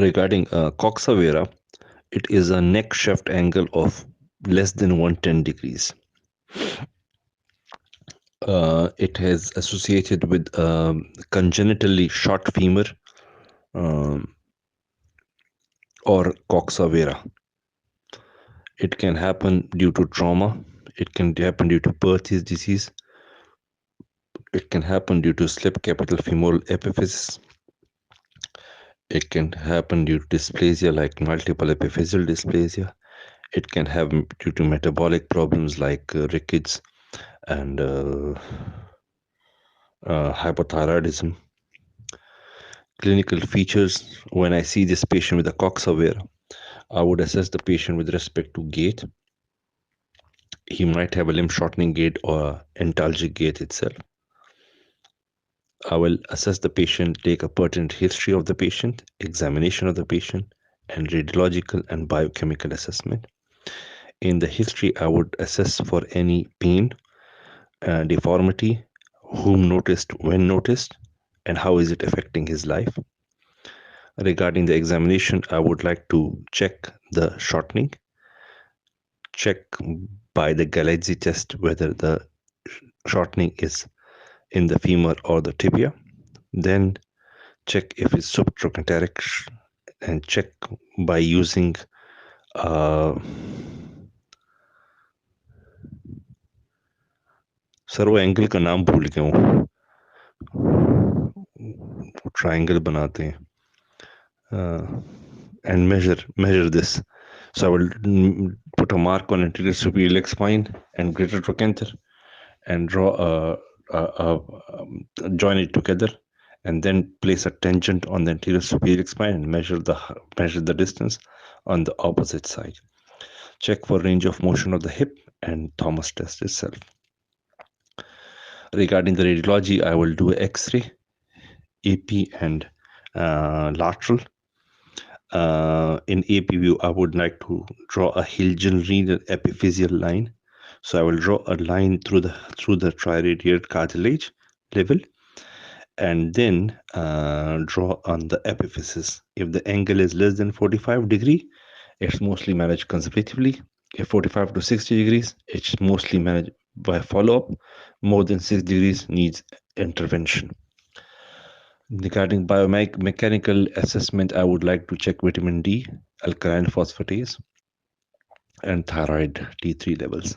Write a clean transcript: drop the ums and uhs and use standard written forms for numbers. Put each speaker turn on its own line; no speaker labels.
Regarding Coxa vara, it is a neck shaft angle of less than 110 degrees. It is associated with congenitally short femur um, or Coxa vara. It can happen due to trauma. It can happen due to Paeds disease. It can happen due to slip capital femoral epiphysis. It can happen due to dysplasia like multiple epiphyseal dysplasia. It can happen due to metabolic problems like rickets and hypothyroidism. Clinical features: when I see this patient with a Coxa vara, I would assess the patient with respect to gait. He might have a limb shortening gait or antalgic gait itself. I will assess the patient, take a pertinent history of the patient, examination of the patient, and radiological and biochemical assessment. In the history, I would assess for any pain, deformity, whom noticed, when noticed, and how is it affecting his life. Regarding the examination, I would like to check the shortening, check by the Galeazzi test whether the shortening is in the femur or the tibia, then check if it's subtrochanteric and check by using sir वो angle का नाम भूल गया हूँ, triangle बनाते हैं and measure this. So I will put a mark on anterior superior iliac spine and greater trochanter and draw join it together, and then place a tangent on the anterior superior spine and measure the distance on the opposite side. Check for range of motion of the hip and Thomas test itself. Regarding the radiology, I will do X-ray, AP, and lateral. In AP view, I would like to draw a Hilgen-Renal epiphyseal line. So I will draw a line through the triradiate cartilage level, and then draw on the epiphysis. If the angle is less than 45 degrees, it's mostly managed conservatively. If 45 to 60 degrees, it's mostly managed by follow-up. More than 6 degrees needs intervention. Regarding biomechanical assessment, I would like to check vitamin D, alkaline phosphatase, and thyroid T3 levels.